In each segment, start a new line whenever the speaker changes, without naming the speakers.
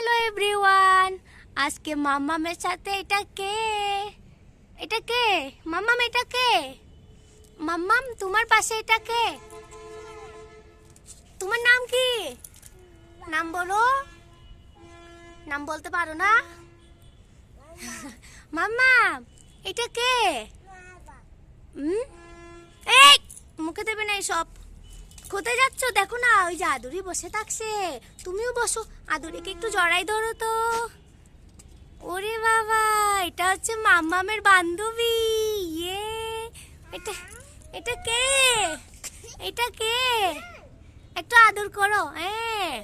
Hello everyone, আজকে মাম্মামের সাথে এটা কে মাম্মাম, এটা কে মাম্মাম? তোমার পাশে এটা কে? তোমার নাম কি? নাম বলো। নাম বলতে পারো না? মাম্মাম, এটা কে? এই মুখে দেবে না সব। কোথায় যাচ্ছ? দেখো না, ওই যে আদুরি বসে থাকছে, তুমিও বসো। আদুরিকে একটু জড়াই ধরো তো। ওরে বাবা, এটা হচ্ছে মাম্মামের বান্ধবী। ইয়ে, এটা এটা কে? এটা কে? একটু আদর করো। হ্যাঁ,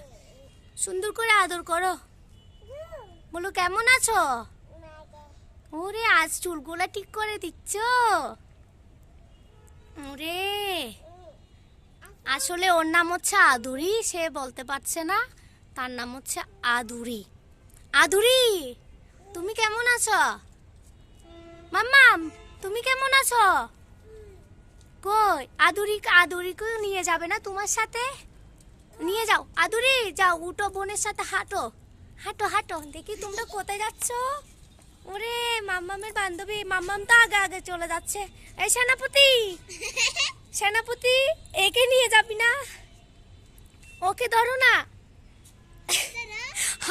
সুন্দর করে আদর করো। বলো কেমন আছো? ওরে, আজ চুলগুলা ঠিক করে দিচ্ছ? ওরে, আসলে ওর নাম হচ্ছে আদুরি, সে বলতে পারছে না। তার নাম হচ্ছে আদুরি। আদুরি, তুমি কেমন আছো? মাম্মাম, তুমি কেমন আছো? কই আদুরিকে নিয়ে যাবে না তোমার সাথে? নিয়ে যাও আদুরি, যাও, উঠো, বোনের সাথে হাঁটো। হাঁটো হাঁটো, দেখি তোমরা কোথায় যাচ্ছ। ওরে, মাম্মামের বান্ধবী। মাম্মাম তো আগে আগে চলে যাচ্ছে। এই সেনাপতি, সেনাপতি, একে নিয়ে যাবি না? ওকে ধরো না।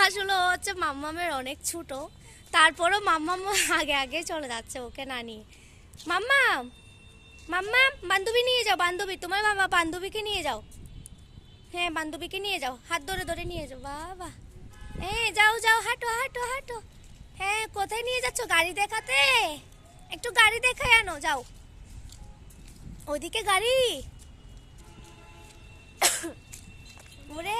আসলে ও হচ্ছে মাম্মামের অনেক ছোট, তারপরও মাম্মাম আগে আগে চলে যাচ্ছে ওকে না নিয়ে। মাম্মাম, মাম্মাম, বান্ধবী নিয়ে যাও, বান্ধবী, তোমার বাবা বান্ধবীকে নিয়ে যাও। হ্যাঁ, বান্ধবীকে নিয়ে যাও, হাত ধরে ধরে নিয়ে যাও। বাবা, হ্যাঁ, যাও যাও, হাঁটো হাঁটো হাঁটো। হ্যাঁ, কোথায় নিয়ে যাচ্ছ? গাড়ি দেখাতে? একটু গাড়ি দেখায় আনো, যাও। ওদিকে গাড়ি। ওরে,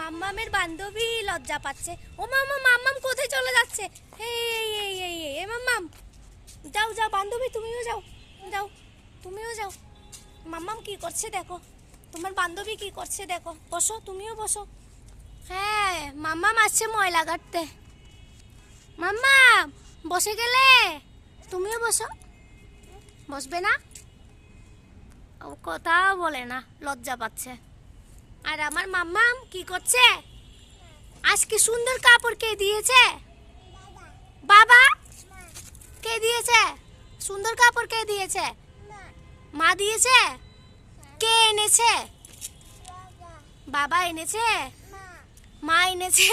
মাম্মামের বান্ধবী লজ্জা পাচ্ছে। ও মাম্মা, মাম্মাম কোথায় চলে যাচ্ছে? এই এই এই এই এই মাম্মাম, যাও যাও, বান্ধবী তুমিও যাও, যাও, তুমিও যাও। মাম্মাম কি করছে দেখো, তোমার বান্ধবী কি করছে দেখো। বসো, তুমিও বসো। হ্যাঁ, মাম্মাম আসছে ময়লা কাটতে। মাম্মাম, বসে গেলে? তুমিও বসো। বসবে না? ও কথা বলে না, লজ্জা পাচ্ছে। আর আমার মাম্মাম কি করছে? আজকে সুন্দর কাপড় কে দিয়েছে? বাবা। কে দিয়েছে? সুন্দর কাপড় কে দিয়েছে? মা দিয়েছে? কে এনেছে? বাবা এনেছে? মা এনেছে?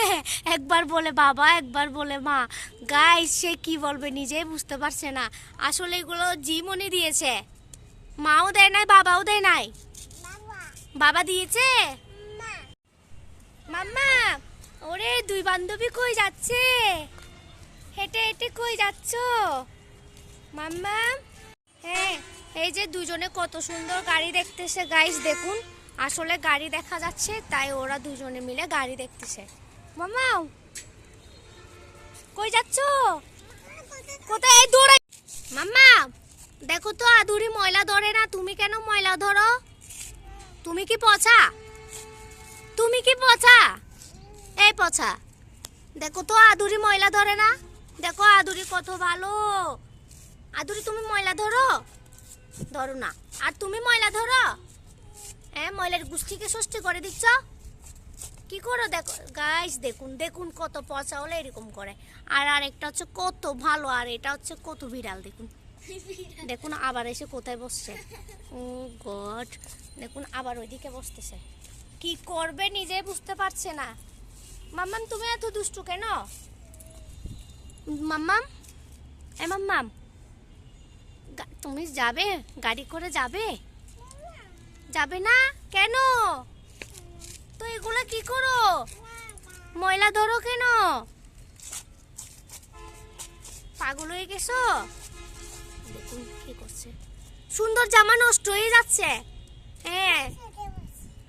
একবার বলে বাবা, একবার বলে মা। গাইস, সে কি বলবে নিজেই বুঝতে পারছে না। আসলে এগুলো জীবনে দিয়েছে, মাও দেয় নাই, বাবাও দেয় নাই। বাবা দিয়েছে? মাম্মা, ওরে, দুই বান্ধবী কই যাচ্ছে? হেঁটে হেঁটে কই যাচ্ছ মাম্মা? হ্যাঁ, এই যে দুজনে কত সুন্দর গাড়ি দেখতেছে গাইস, দেখুন। আসলে গাড়ি দেখা যাচ্ছে, তাই ওরা দুজনে মিলে গাড়ি দেখতেছে। মাম্মা, কই যাচ্ছ? কোথায়? এই দৌড়াই। মাম্মা, দেখো তো, আদুরি ময়লা ধরে না, তুমি কেন ময়লা ধরো? তুমি কি পচা? তুমি কি পচা? এই পচা, দেখো তো, আদুরি ময়লা ধরে না। দেখো আদুরি কত ভালো। আদুরি, তুমি ময়লা ধরো? ধরো না। আর তুমি ময়লা ধরো? হ্যাঁ, ময়লার গুষ্টিকে ষষ্ঠী করে দিচ্ছ। কি করো দেখো গাইস, দেখুন দেখুন, কত পচা হলে এরকম করে। আর আরেকটা হচ্ছে কত ভালো, আর এটা হচ্ছে কত বিড়াল, দেখুন। দেখুন আবার এসে কোথায় বসছে। ও গড, দেখুন আবার ওইদিকে বসতেছে। কি করবে নিজে বুঝতে পারছে না। মাম্মাম, তুমি এত দুষ্টু কেন? মাম্মাম, এ মাম্মাম, তুমি যাবে? গাড়ি করে যাবে? যাবে না কেন? তো এগুলা কি করো? ময়লা ধরো কেন? পাগল হয়ে গেছো? দেখুন কি করছে। সুন্দর জামা নষ্ট হয়ে যাচ্ছে। হ্যাঁ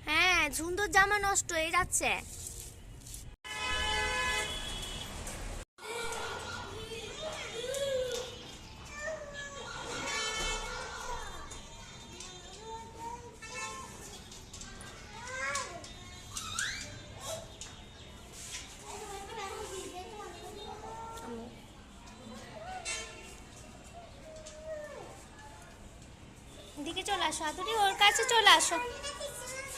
হ্যাঁ, সুন্দর জামা নষ্ট হয়ে যাচ্ছে। এদিকে চলে আসো আদুরি, ওর কাছে চলে আসো।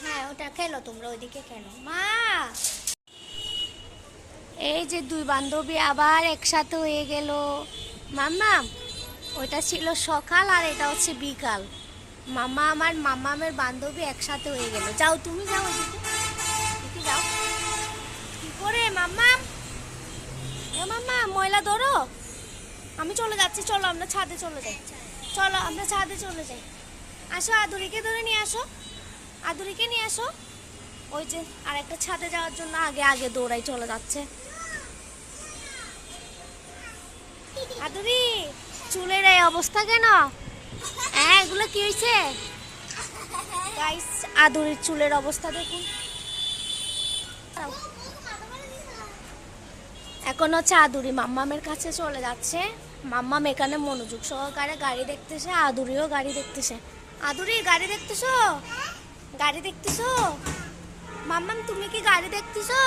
হ্যাঁ, ওটা খেলো তোমরা, ওইদিকে খেলো। মা, এই যে দুই বান্ধবী আবার একসাথে হয়ে গেল। মাম্মাম, ওইটা ছিল সকাল আর এটা হচ্ছে বিকাল। মাম্মা আমার মাম্মামের বান্ধবী একসাথে হয়ে গেল। যাও তুমি যাও ওইদিকে, এদিকে যাও। কি করে মাম্মাম? এ মাম্মা ময়লা ধরো। আমি চলে যাচ্ছি, চলো আমরা ছাদে চলে যাই। চলো আমরা ছাদে চলে যাই। আসো আদুরিকে ধরে নিয়ে আসো, আদুরিকে নিয়ে আসো। ওই যে আরেকটা ছাদে যাওয়ার জন্য আগে আগে দৌড়াই চলে যাচ্ছে। আদুরি, চুলের এই অবস্থা কেন? হ্যাঁ, এগুলো কি হয়েছে? গাইস, আদুরির চুলের অবস্থা দেখুন। এখন হচ্ছে আদুরি মাম্মামের কাছে চলে যাচ্ছে। মাম্মাম এখানে মনোযোগ সহকারে গাড়ি দেখতেছে, আদুরিও গাড়ি দেখতেছে। আদুরি গাড়ি দেখতেছো? গাড়ি দেখতেছো? মাম্মাম তুমি কি গাড়ি দেখতেছো?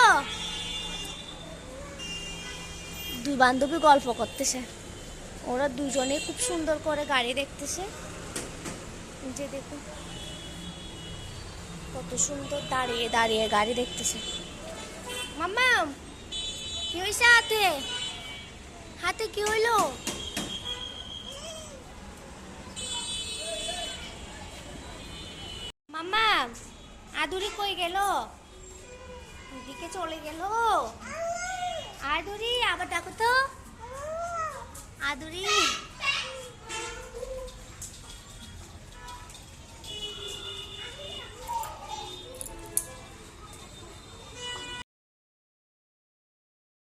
দুই বান্ধবী গল্প করতেছে। ওরা দুজনে খুব সুন্দর করে গাড়ি দেখতেছে। যে দেখুন কত সুন্দর দাঁড়িয়ে দাঁড়িয়ে গাড়ি দেখতেছে। মাম্মাম, কি হয়েছে হাতে? হাতে কি হইলো? মাম্মাম, আদুরি কই গেল? ওইদিকে চলে গেল। আদুরি আবার ডাকো তো। আদুরি